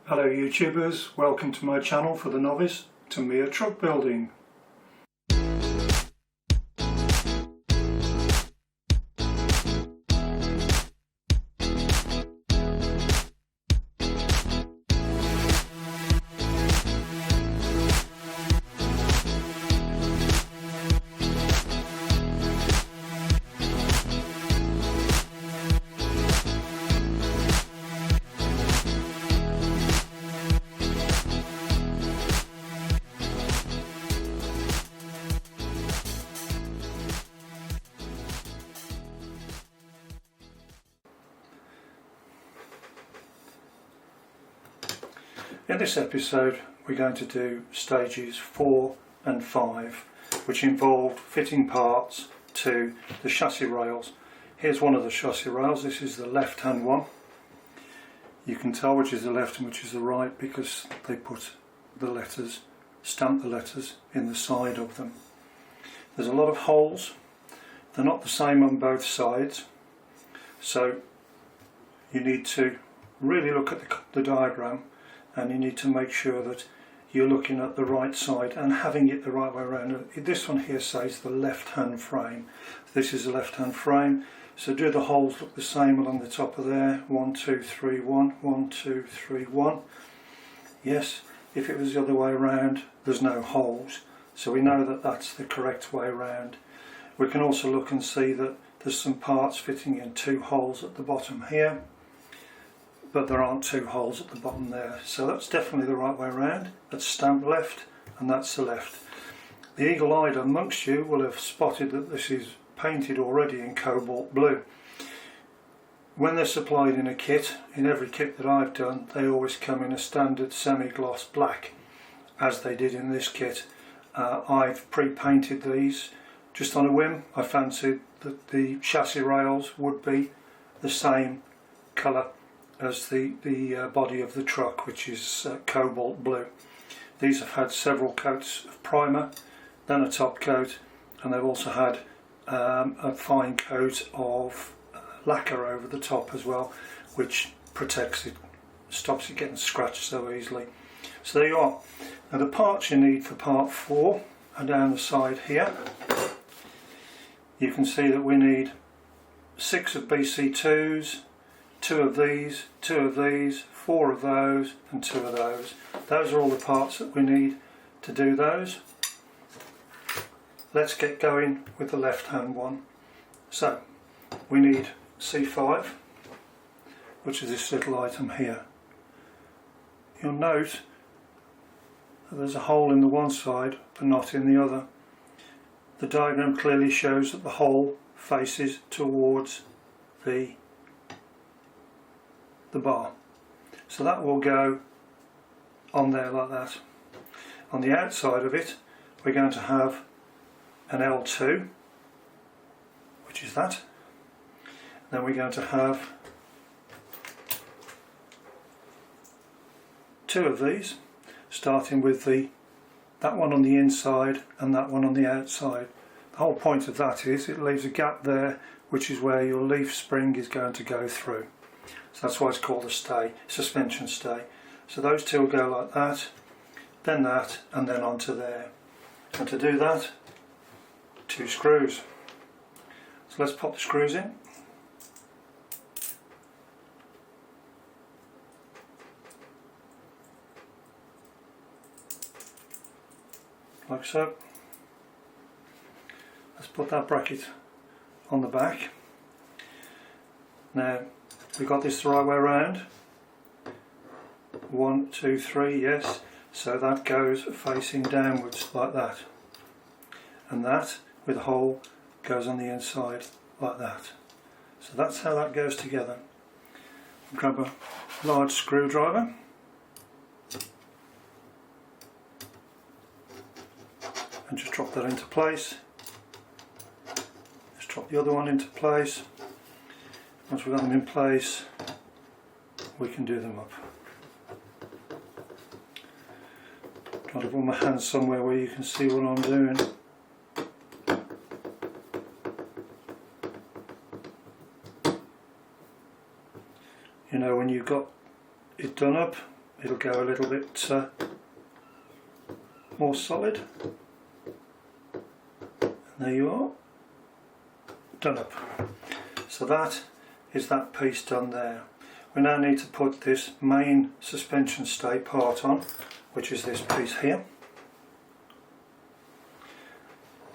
Hello YouTubers, welcome to my channel for the novice, TamiyaTruckBuilding. In this episode we're going to do stages 4 and 5, which involved fitting parts to the chassis rails. Here's one of the chassis rails. This is the left hand one. You can tell which is the left and which is the right because they put the letters, stamp the letters in the side of them. There's a lot of holes. They're not the same on both sides, so you need to really look at the diagram, and you need to make sure that you're looking at the right side and having it the right way around. This one here says the left hand frame. This is the left hand frame, so do the holes look the same along the top of there? 1, 2, 3, 1, 1, 2, 3, 1. Yes, if it was the other way around there's no holes, so we know that that's the correct way around. We can also look and see that there's some parts fitting in 2 holes at the bottom here, but there aren't 2 holes at the bottom there, so that's definitely the right way around. That's stamped left and that's the left. The eagle-eyed amongst you will have spotted that this is painted already in cobalt blue. When they're supplied in a kit, in every kit that I've done, they always come in a standard semi-gloss black, as they did in this kit. I've pre-painted these just on a whim. I fancied that the chassis rails would be the same colour as the body of the truck, which is cobalt blue. These have had several coats of primer, then a top coat, and they've also had a fine coat of lacquer over the top as well, which protects it, stops it getting scratched so easily. So there you are. Now the parts you need for part 4 are down the side here. You can see that we need 6 of BC2s, 2 of these, 2 of these, 4 of those and 2 of those. Those are all the parts that we need to do those. Let's get going with the left hand one. So we need C5, which is this little item here. You'll note that there's a hole in the one side but not in the other. The diagram clearly shows that the hole faces towards the bar, so that will go on there like that. On the outside of it we're going to have an L2, which is that. Then we're going to have 2 of these, starting with that one on the inside and that one on the outside. The whole point of that is it leaves a gap there, which is where your leaf spring is going to go through. So that's why it's called a stay, suspension stay. So those 2 will go like that, and then onto there. And to do that, 2 screws. So let's pop the screws in. Like so. Let's put that bracket on the back. Now we got this the right way around. 1, 2, 3, yes. So that goes facing downwards like that. And that, with a hole, goes on the inside like that. So that's how that goes together. Grab a large screwdriver. And just drop that into place. Just drop the other one into place. Once we've got them in place, we can do them up. Try to put my hands somewhere where you can see what I'm doing. You know, when you've got it done up, it'll go a little bit more solid. And there you are, done up. So that is that piece done there. We now need to put this main suspension stay part on, which is this piece here.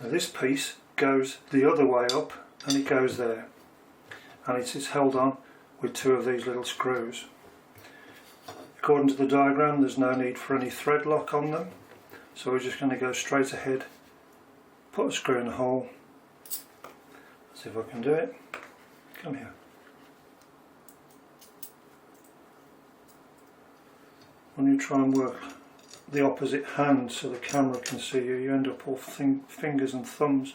Now this piece goes the other way up and it goes there, and it is held on with two of these little screws. According to the diagram, there's no need for any thread lock on them, so we're just going to go straight ahead, put a screw in the hole. Let's see if I can do it. Come here. When you try and work the opposite hand so the camera can see you, you end up all fingers and thumbs.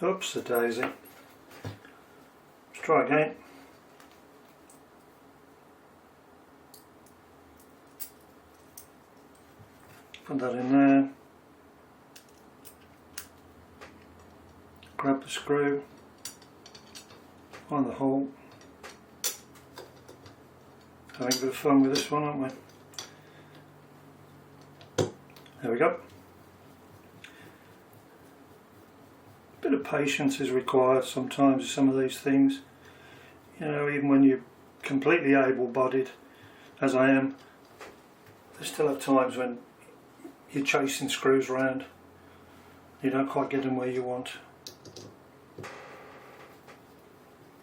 Oops, a daisy. Let's try again. Put that in there. Grab the screw on the hole. Having a bit of fun with this one, aren't we? There we go. A bit of patience is required sometimes with some of these things. You know, even when you're completely able-bodied, as I am, there still are times when you're chasing screws around. You don't quite get them where you want.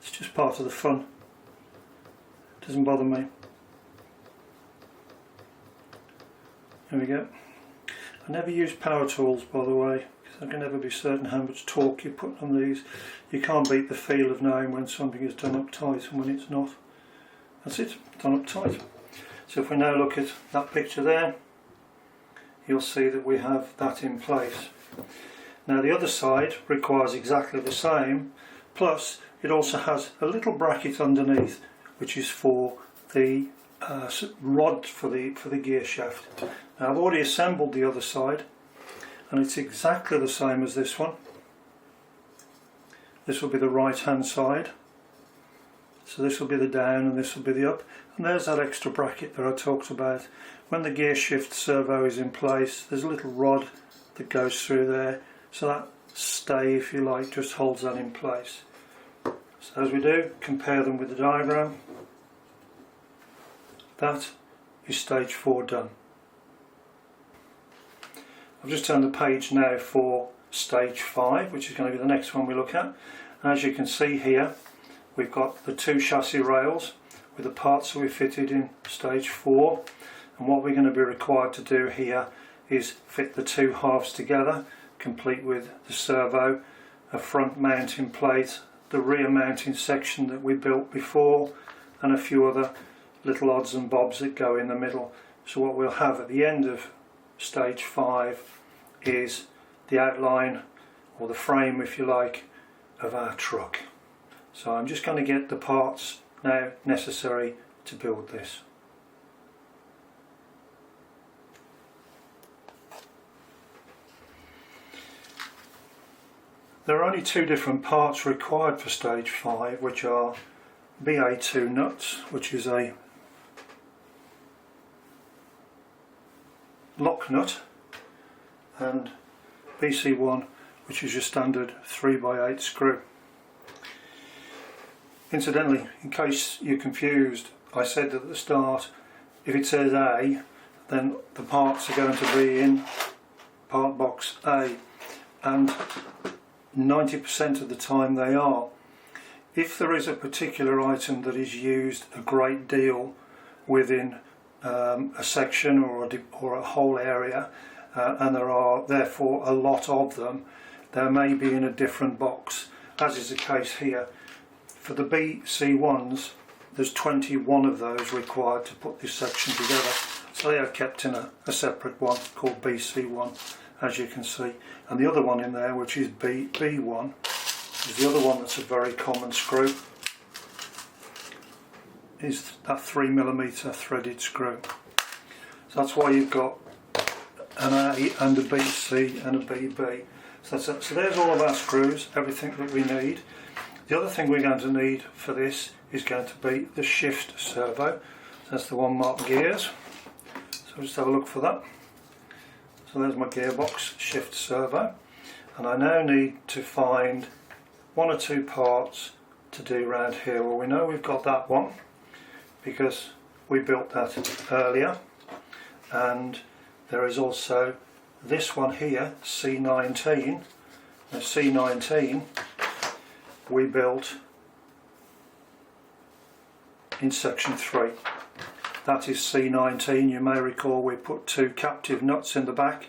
It's just part of the fun. It doesn't bother me. There we go. I never use power tools, by the way, because I can never be certain how much torque you put on these. You can't beat the feel of knowing when something is done up tight and when it's not. That's it, done up tight. So if we now look at that picture there, you'll see that we have that in place. Now the other side requires exactly the same, plus it also has a little bracket underneath, which is for the rod for the gear shaft. Now I've already assembled the other side, and it's exactly the same as this one. This will be the right hand side, so this will be the down and this will be the up, and there's that extra bracket that I talked about. When the gear shift servo is in place, there's a little rod that goes through there, so that stay, if you like, just holds that in place. So as we do, compare them with the diagram. That is stage 4 done. I've just turned the page now for stage 5, which is going to be the next one we look at. And as you can see here, we've got the two chassis rails with the parts that we fitted in stage 4. And what we're going to be required to do here is fit the two halves together, complete with the servo, a front mounting plate, the rear mounting section that we built before, and a few other little odds and bobs that go in the middle. So what we'll have at the end of stage 5 is the outline, or the frame if you like, of our truck. So I'm just going to get the parts now necessary to build this. There are only two different parts required for stage 5, which are BA2 nuts, which is a lock nut, and BC1, which is your standard 3x8 screw. Incidentally, in case you're confused, I said at the start, if it says A, then the parts are going to be in part box A, and 90% of the time they are. If there is a particular item that is used a great deal within a section or a whole area, and there are therefore a lot of them, they may be in a different box, as is the case here. For the BC1s, there's 21 of those required to put this section together, so they are kept in a separate one called BC1, as you can see. And the other one in there, which is B1, is the other one that's a very common screw, is that 3mm threaded screw. So that's why you've got an A and a BC and a BB. So there's all of our screws, everything that we need. The other thing we're going to need for this is going to be the shift servo. So that's the one marked gears. So just have a look for that. So there's my gearbox shift servo, and I now need to find one or two parts to do around here. Well, we know we've got that one because we built that earlier, and there is also this one here, C19. Now C19 we built in section 3. That is C19. You may recall we put 2 captive nuts in the back.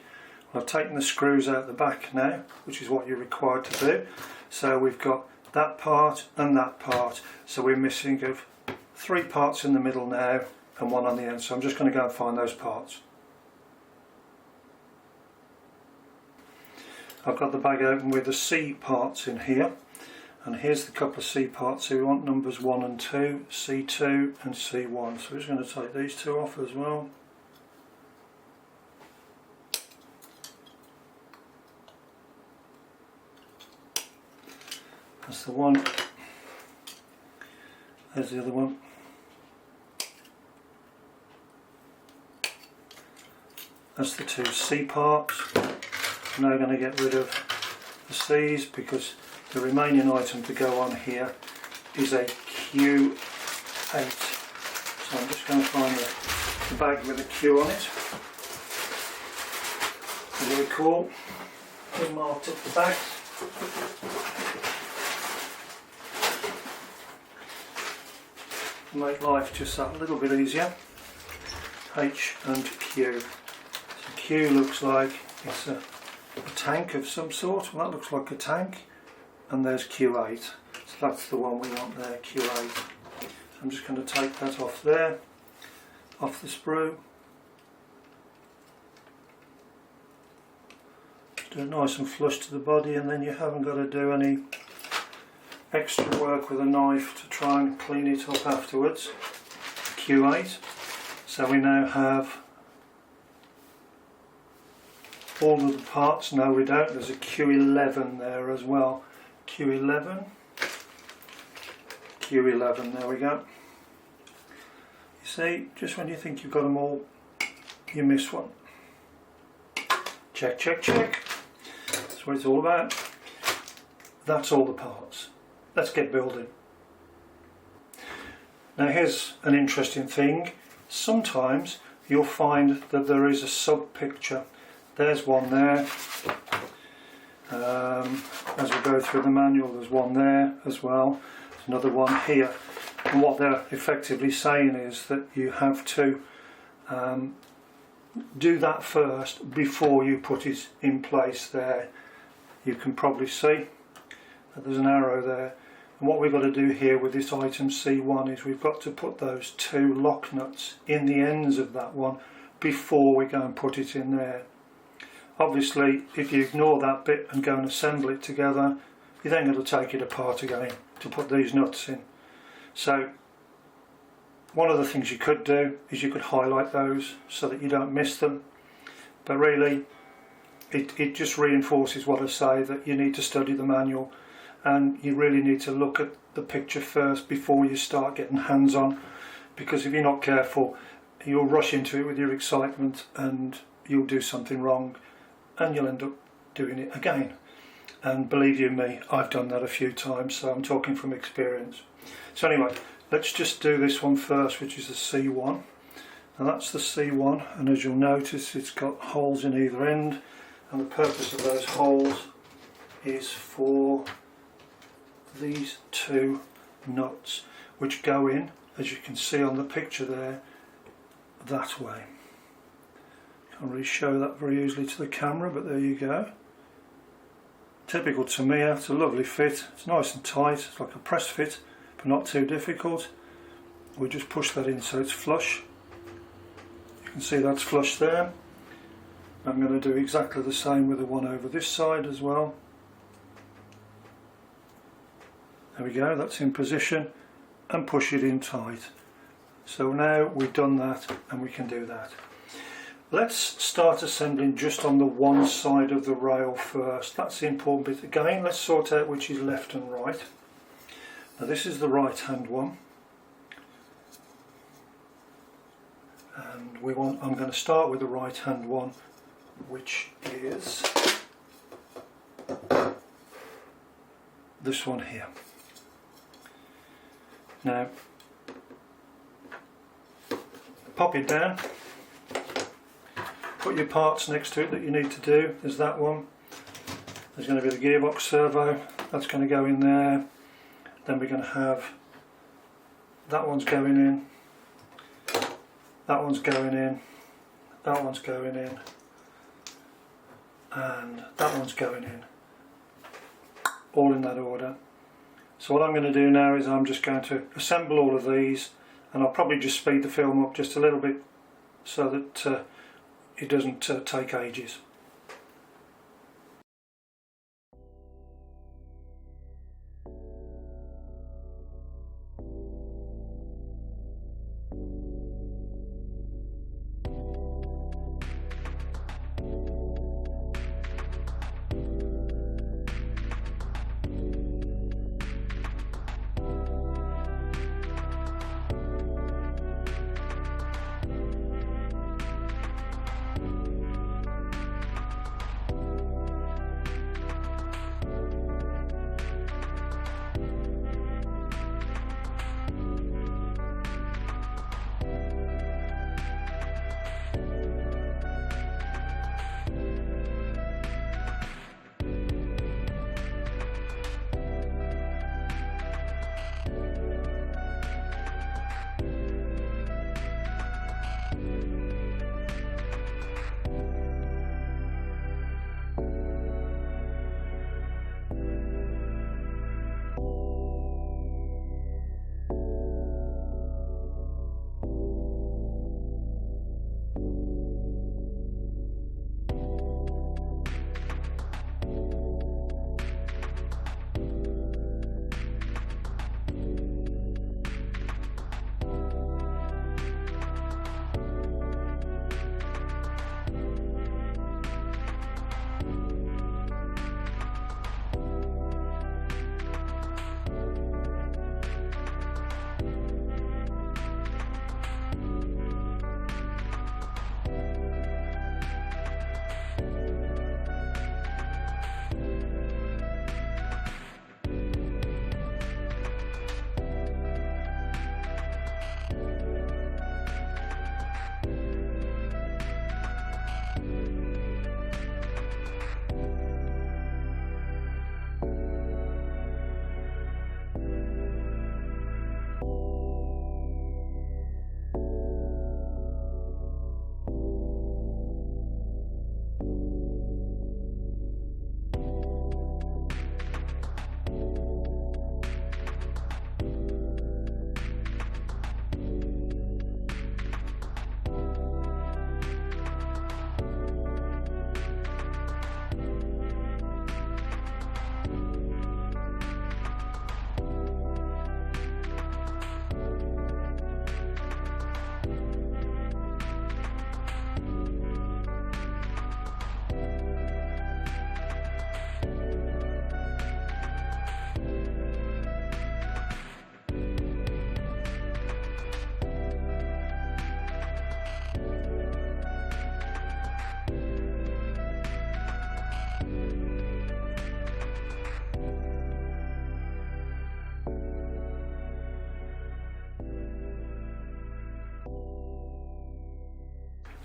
I've taken the screws out the back now, which is what you're required to do. So we've got that part and that part. So we're missing of 3 parts in the middle now and 1 on the end. So I'm just going to go and find those parts. I've got the bag open with the C parts in here, and here's the couple of C parts. So we want numbers 1 and 2, C2 and C1. So we're just going to take these 2 off as well. That's the one. There's the other one. That's the 2 C parts. I'm now going to get rid of the C's because the remaining item to go on here is a Q8. So I'm just going to find the bag with a Q on it. As you recall, we marked up the bag. To make life just that little bit easier. H and Q. So Q looks like it's a tank of some sort. Well, that looks like a tank. And there's Q8. So that's the one we want there, Q8. So I'm just going to take that off there, off the sprue. Do it nice and flush to the body, and then you haven't got to do any extra work with a knife to try and clean it up afterwards. Q8. So we now have all of the parts. No, we don't. There's a Q11 there as well. Q11. Q11, there we go. You see, just when you think you've got them all, you miss one. Check, check, check. That's what it's all about. That's all the parts. Let's get building. Now here's an interesting thing. Sometimes you'll find that there is a sub picture. There's one there. As we go through the manual, there's one there as well. There's another one here. And what they're effectively saying is that you have to do that first before you put it in place there. You can probably see that there's an arrow there. And what we've got to do here with this item C1 is we've got to put those 2 lock nuts in the ends of that one before we go and put it in there. Obviously, if you ignore that bit and go and assemble it together, you're then going to take it apart again to put these nuts in. So one of the things you could do is you could highlight those so that you don't miss them, but really it just reinforces what I say, that you need to study the manual and you really need to look at the picture first before you start getting hands on, because if you're not careful you'll rush into it with your excitement and you'll do something wrong and you'll end up doing it again. And believe you me, I've done that a few times, so I'm talking from experience. So anyway, let's just do this one first, which is the C1. Now that's the C1, and as you'll notice it's got holes in either end, and the purpose of those holes is for these 2 nuts, which go in, as you can see on the picture there, that way. Can't really show that very easily to the camera, but there you go. Typical Tamiya. It's a lovely fit. It's nice and tight. It's like a press fit, but not too difficult. We just push that in so it's flush. You can see that's flush there. I'm going to do exactly the same with the one over this side as well. There we go, that's in position, and push it in tight. So now we've done that and we can do that. Let's start assembling just on the one side of the rail first. That's the important bit. Again, let's sort out which is left and right. Now this is the right hand one, and I'm going to start with the right hand one, which is this one here. Now pop it down, put your parts next to it that you need to do. There's that one, there's going to be the gearbox servo, that's going to go in there. Then we're going to have that one's going in, that one's going in, that one's going in, and that one's going in, all in that order. So what I'm going to do now is I'm just going to assemble all of these, and I'll probably just speed the film up just a little bit so that it doesn't take ages.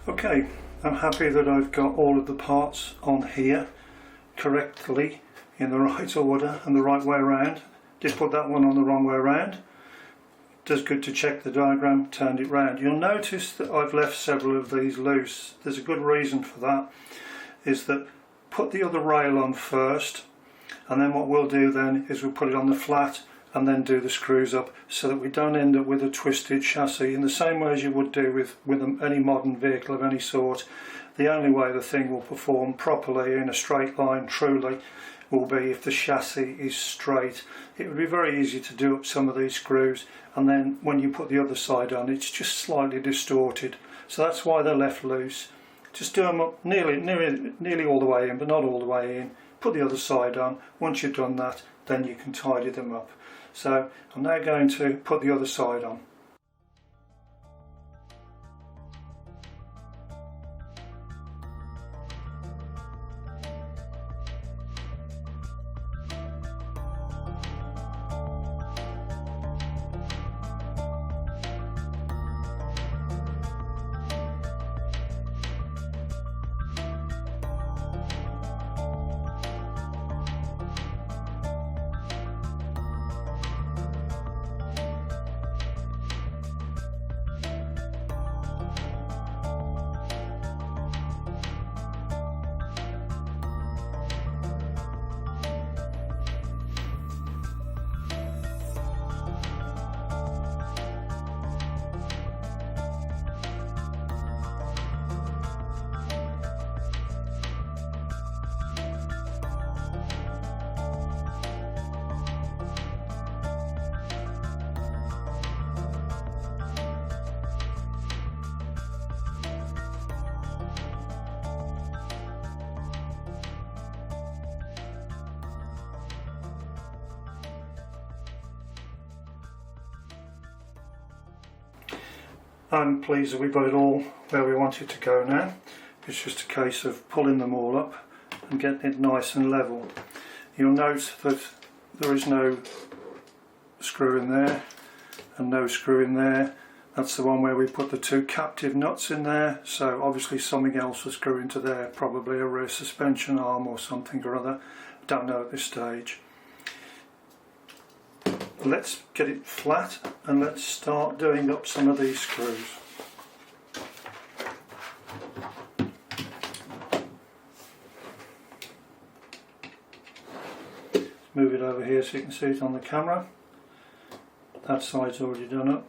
Okay, I'm happy that I've got all of the parts on here correctly in the right order and the right way around. Did put that one on the wrong way around. Does good to check the diagram, turned it round. You'll notice that I've left several of these loose. There's a good reason for that, is that put the other rail on first, and then what we'll do then is we'll put it on the flat and then do the screws up, so that we don't end up with a twisted chassis in the same way as you would do with any modern vehicle of any sort. The only way the thing will perform properly in a straight line truly will be if the chassis is straight. It would be very easy to do up some of these screws, and then when you put the other side on, it's just slightly distorted. So that's why they're left loose. Just do them up nearly all the way in, but not all the way in. Put the other side on. Once you've done that, then you can tidy them up. So I'm now going to put the other side on. I'm pleased that we've got it all where we want it to go now. It's just a case of pulling them all up and getting it nice and level. You'll note that there is no screw in there and no screw in there. That's the one where we put the two captive nuts in there, so obviously something else will screw into there, probably a rear suspension arm or something or other. Don't know at this stage. Let's get it flat and let's start doing up some of these screws. Move it over here so you can see it on the camera. That side's already done up.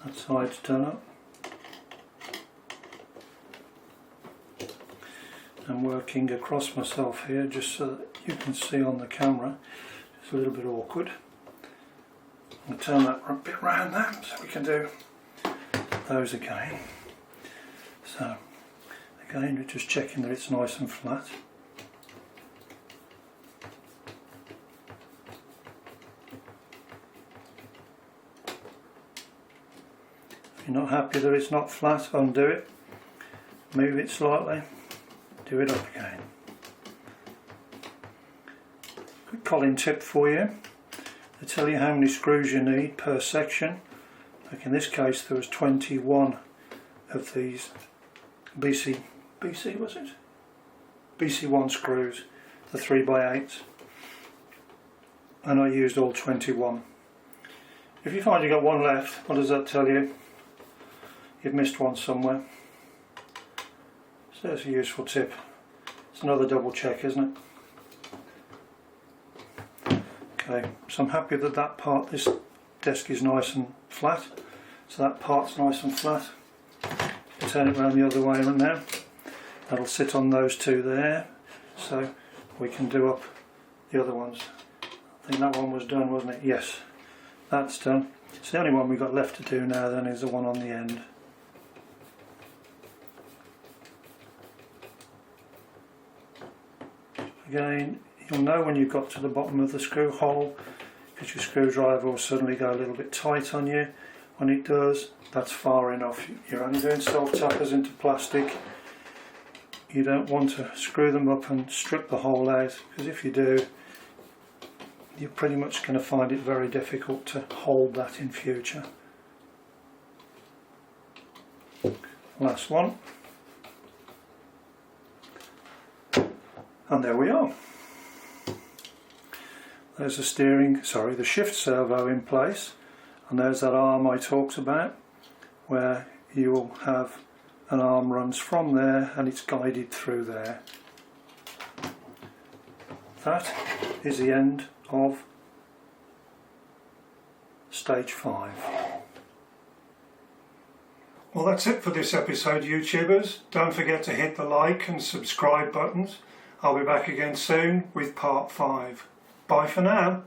That side's done up. I'm working across myself here just so that you can see on the camera. It's a little bit awkward. I'll turn that a bit round there so we can do those again. So again, we're just checking that it's nice and flat. If you're not happy that it's not flat, undo it, move it slightly, do it up again. Quick Colin tip for you. They tell you how many screws you need per section. Like in this case there was 21 of these BC was it? BC1 screws, the 3x8s, and I used all 21. If you find you got one left, what does that tell you? You've missed one somewhere. So that's a useful tip. It's another double check, isn't it? Okay, so I'm happy that that part, this desk is nice and flat. So that part's nice and flat. Turn it around the other way now. That'll sit on those two there. So we can do up the other ones. I think that one was done, wasn't it? Yes, that's done. So the only one we've got left to do now then is the one on the end. Again, you'll know when you've got to the bottom of the screw hole because your screwdriver will suddenly go a little bit tight on you. When it does, that's far enough. You're only doing self-tappers into plastic. You don't want to screw them up and strip the hole out, because if you do, you're pretty much going to find it very difficult to hold that in future. Last one. And there we are. There's the shift servo in place, and there's that arm I talked about, where you will have an arm runs from there and it's guided through there. That is the end of stage 5. Well, that's it for this episode, YouTubers. Don't forget to hit the like and subscribe buttons. I'll be back again soon with part 5. Bye for now.